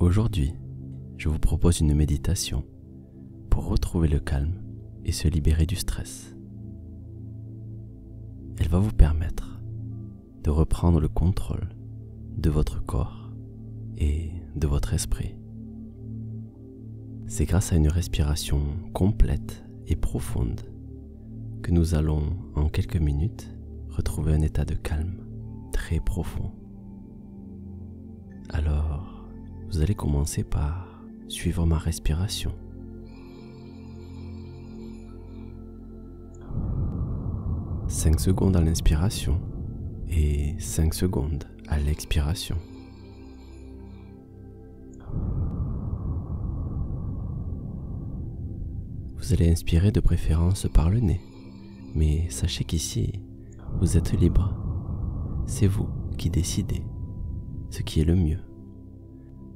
Aujourd'hui, je vous propose une méditation pour retrouver le calme et se libérer du stress. Elle va vous permettre de reprendre le contrôle de votre corps et de votre esprit. C'est grâce à une respiration complète et profonde que nous allons, en quelques minutes, retrouver un état de calme très profond. Alors, vous allez commencer par suivre ma respiration. « 5 secondes à l'inspiration et 5 secondes à l'expiration. Vous allez inspirer de préférence par le nez, mais sachez qu'ici, vous êtes libre. C'est vous qui décidez ce qui est le mieux.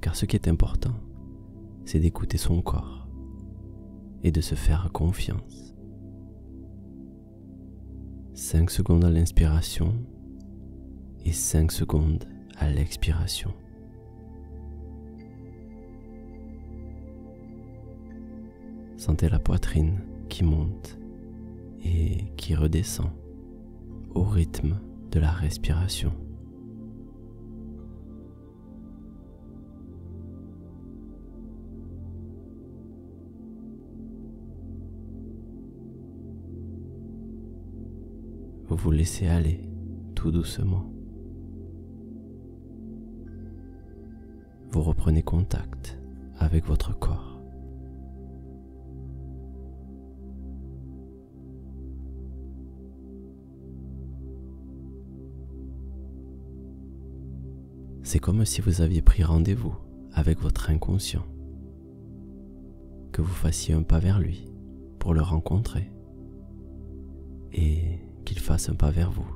Car ce qui est important, c'est d'écouter son corps et de se faire confiance. 5 secondes à l'inspiration et 5 secondes à l'expiration. Sentez la poitrine qui monte et qui redescend au rythme de la respiration. Vous vous laissez aller tout doucement. Vous reprenez contact avec votre corps. C'est comme si vous aviez pris rendez-vous avec votre inconscient, que vous fassiez un pas vers lui pour le rencontrer et qu'il fasse un pas vers vous.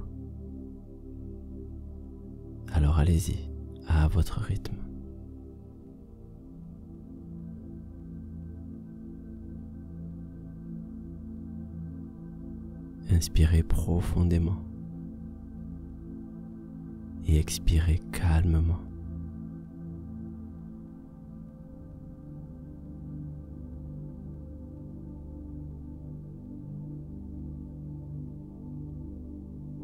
Alors allez-y, à votre rythme. Inspirez profondément et expirez calmement.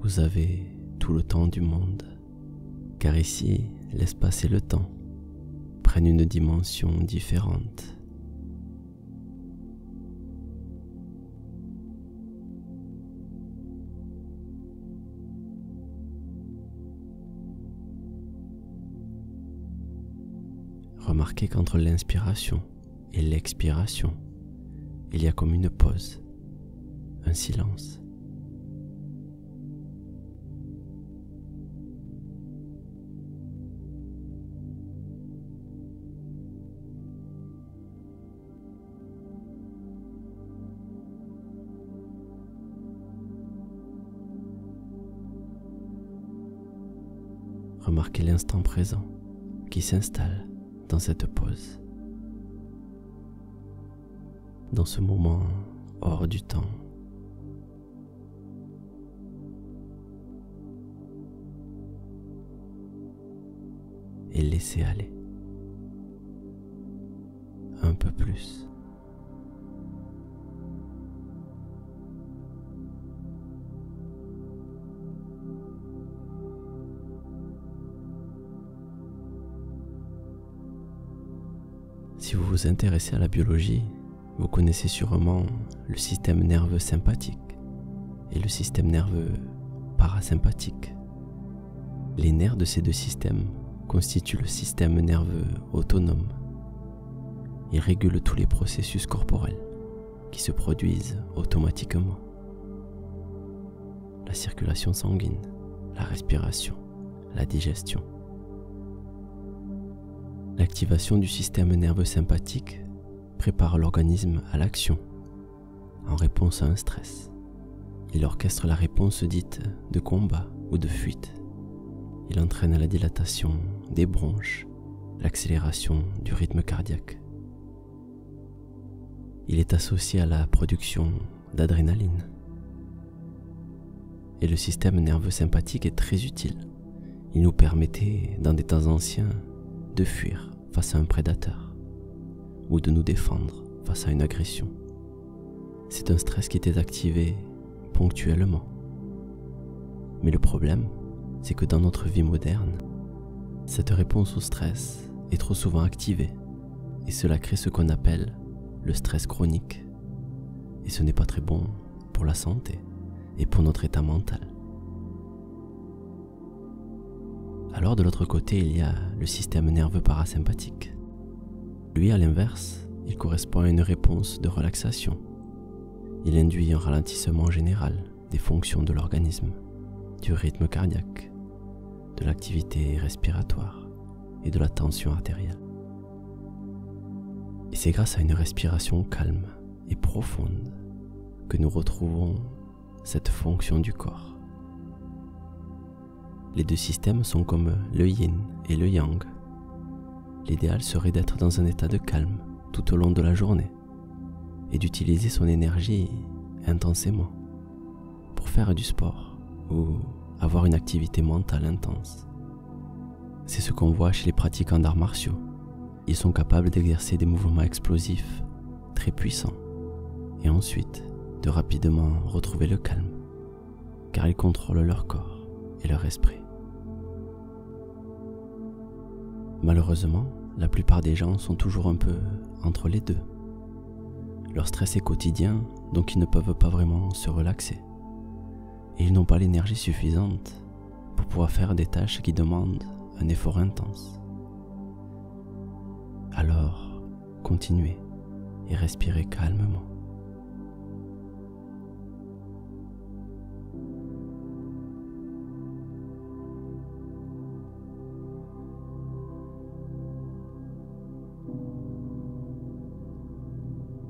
Vous avez tout le temps du monde, car ici, l'espace et le temps prennent une dimension différente. Remarquez qu'entre l'inspiration et l'expiration, il y a comme une pause, un silence. Remarquez l'instant présent qui s'installe dans cette pause, dans ce moment hors du temps. Et laissez aller un peu plus. Si vous vous intéressez à la biologie, vous connaissez sûrement le système nerveux sympathique et le système nerveux parasympathique. Les nerfs de ces deux systèmes constituent le système nerveux autonome. Ils régulent tous les processus corporels qui se produisent automatiquement. La circulation sanguine, la respiration, la digestion. L'activation du système nerveux sympathique prépare l'organisme à l'action en réponse à un stress. Il orchestre la réponse dite de combat ou de fuite. Il entraîne la dilatation des bronches, l'accélération du rythme cardiaque. Il est associé à la production d'adrénaline. Et le système nerveux sympathique est très utile. Il nous permettait, dans des temps anciens, de fuir face à un prédateur ou de nous défendre face à une agression. C'est un stress qui était activé ponctuellement. Mais le problème, c'est que dans notre vie moderne, cette réponse au stress est trop souvent activée et cela crée ce qu'on appelle le stress chronique. Et ce n'est pas très bon pour la santé et pour notre état mental. Alors de l'autre côté, il y a le système nerveux parasympathique. Lui, à l'inverse, il correspond à une réponse de relaxation. Il induit un ralentissement général des fonctions de l'organisme, du rythme cardiaque, de l'activité respiratoire et de la tension artérielle. Et c'est grâce à une respiration calme et profonde que nous retrouvons cette fonction du corps. Les deux systèmes sont comme le yin et le yang. L'idéal serait d'être dans un état de calme tout au long de la journée et d'utiliser son énergie intensément pour faire du sport ou avoir une activité mentale intense. C'est ce qu'on voit chez les pratiquants d'arts martiaux. Ils sont capables d'exercer des mouvements explosifs très puissants et ensuite de rapidement retrouver le calme car ils contrôlent leur corps et leur esprit. Malheureusement, la plupart des gens sont toujours un peu entre les deux. Leur stress est quotidien, donc ils ne peuvent pas vraiment se relaxer. Et ils n'ont pas l'énergie suffisante pour pouvoir faire des tâches qui demandent un effort intense. Alors, continuez et respirez calmement.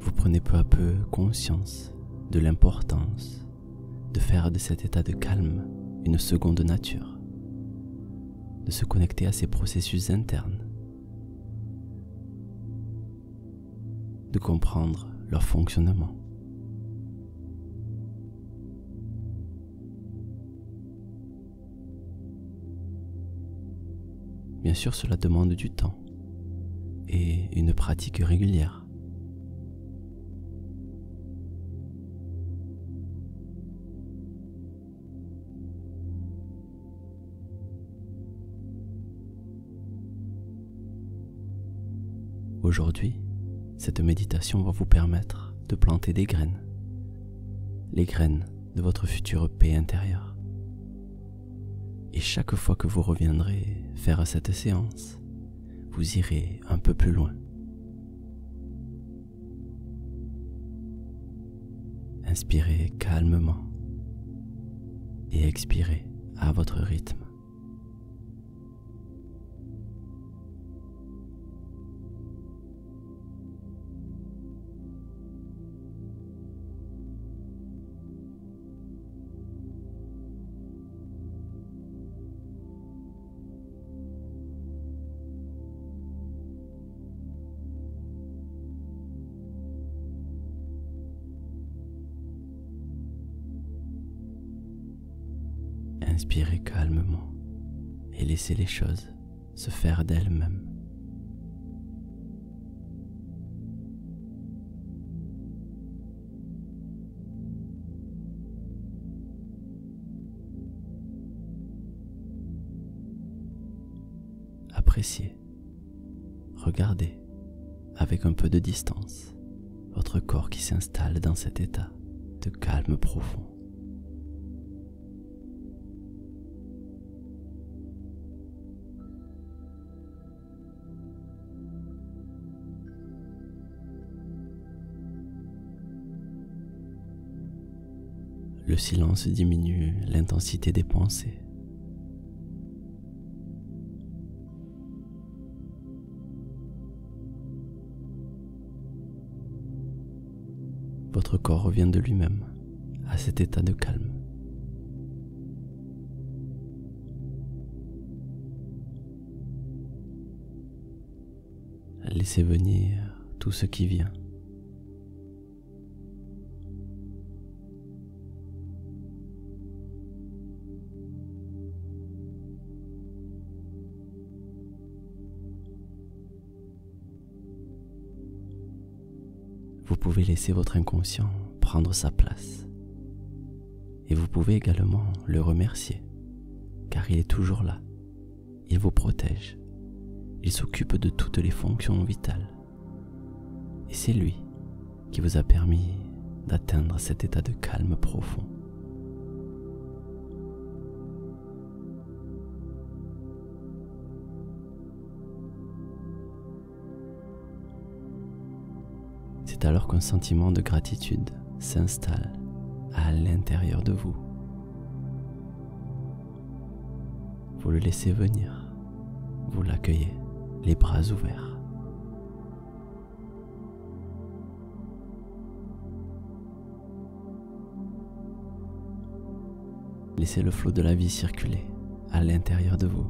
Vous prenez peu à peu conscience de l'importance de faire de cet état de calme une seconde nature, de se connecter à ces processus internes, de comprendre leur fonctionnement. Bien sûr, cela demande du temps et une pratique régulière. Aujourd'hui, cette méditation va vous permettre de planter des graines, les graines de votre future paix intérieure. Et chaque fois que vous reviendrez faire cette séance, vous irez un peu plus loin. Inspirez calmement et expirez à votre rythme. Inspirez calmement et laissez les choses se faire d'elles-mêmes. Appréciez, regardez avec un peu de distance votre corps qui s'installe dans cet état de calme profond. Le silence diminue l'intensité des pensées. Votre corps revient de lui-même à cet état de calme. Laissez venir tout ce qui vient. pouvez laisser votre inconscient prendre sa place. Et vous pouvez également le remercier, car il est toujours là. Il vous protège. Il s'occupe de toutes les fonctions vitales. Et c'est lui qui vous a permis d'atteindre cet état de calme profond. C'est alors qu'un sentiment de gratitude s'installe à l'intérieur de vous. Vous le laissez venir, vous l'accueillez, les bras ouverts. Laissez le flot de la vie circuler à l'intérieur de vous.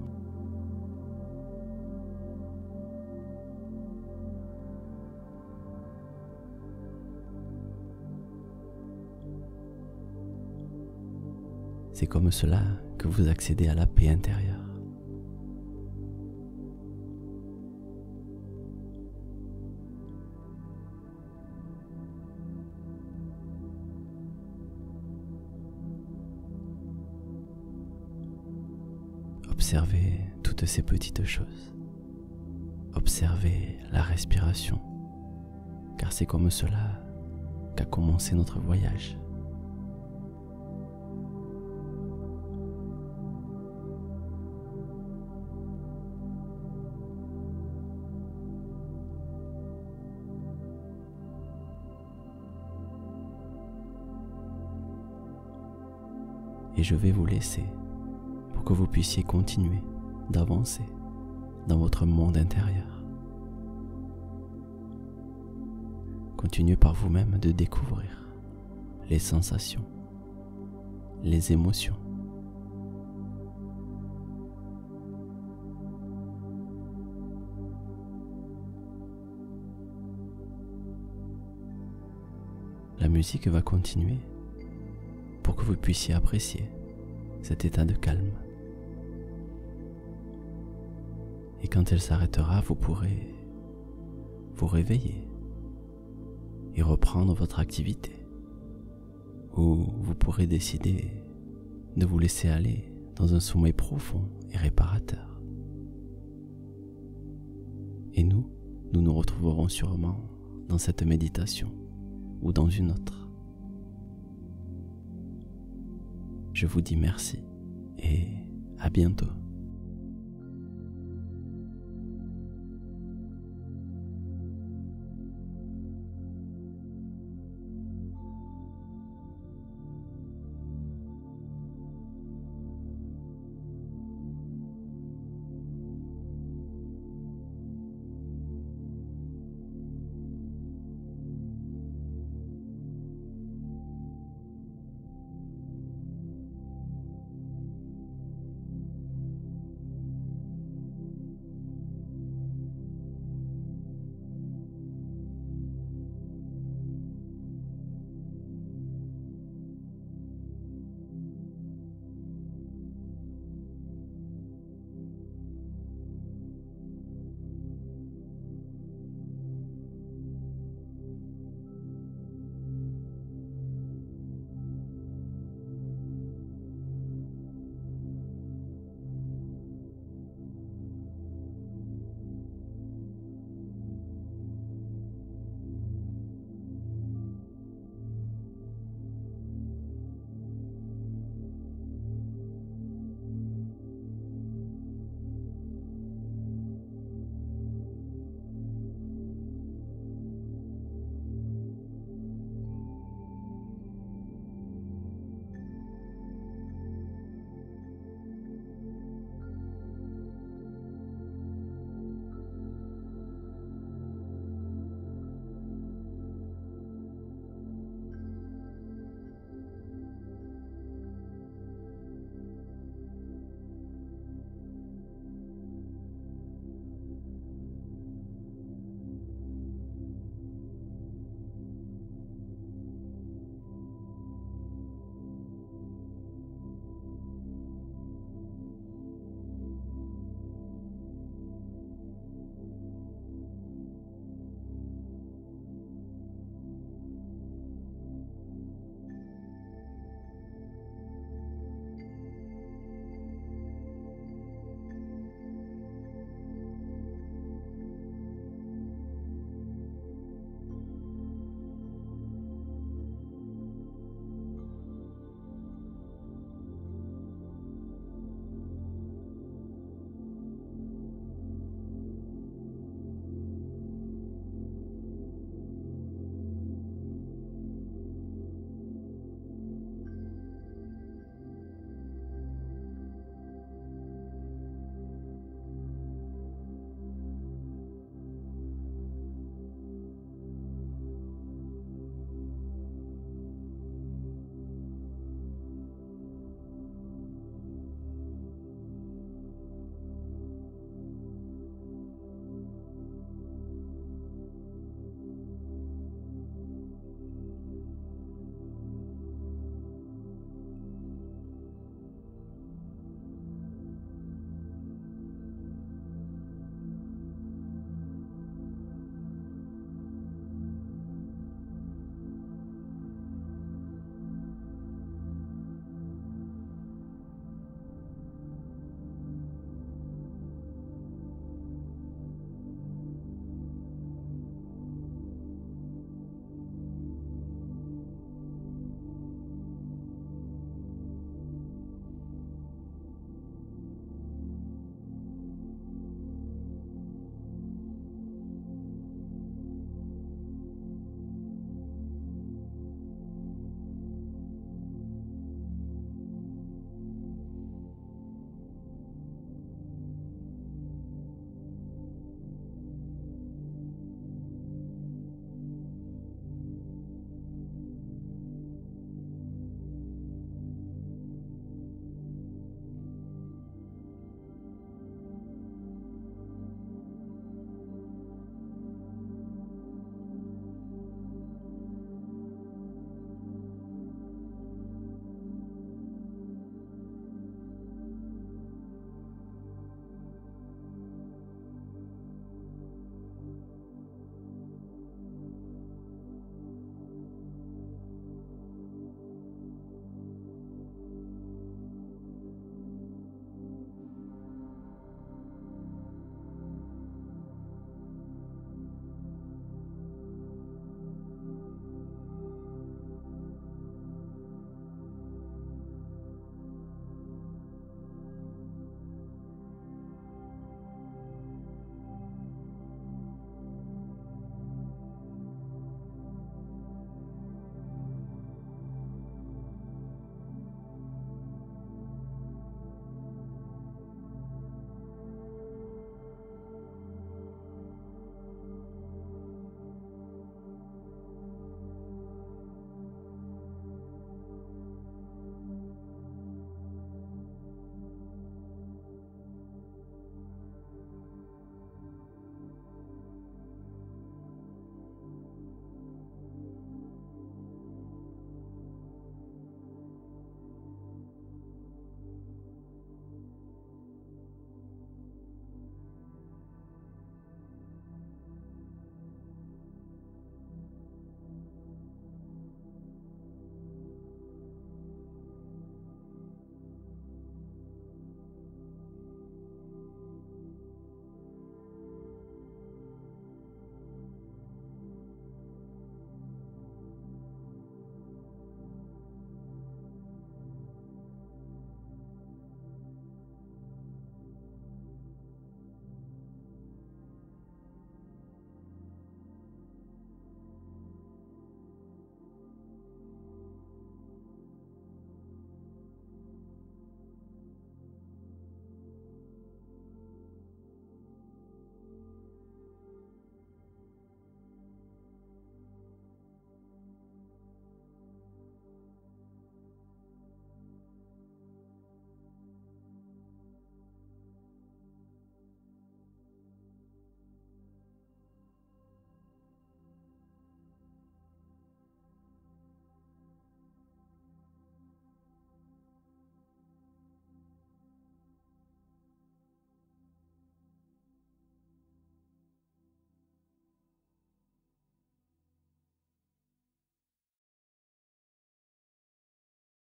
C'est comme cela que vous accédez à la paix intérieure. Observez toutes ces petites choses. Observez la respiration, car c'est comme cela qu'a commencé notre voyage. Et je vais vous laisser pour que vous puissiez continuer d'avancer dans votre monde intérieur. Continuez par vous-même de découvrir les sensations, les émotions. La musique va continuer pour que vous puissiez apprécier cet état de calme. Et quand elle s'arrêtera, vous pourrez vous réveiller et reprendre votre activité. Ou vous pourrez décider de vous laisser aller dans un sommeil profond et réparateur. Et nous nous retrouverons sûrement dans cette méditation ou dans une autre. Je vous dis merci et à bientôt.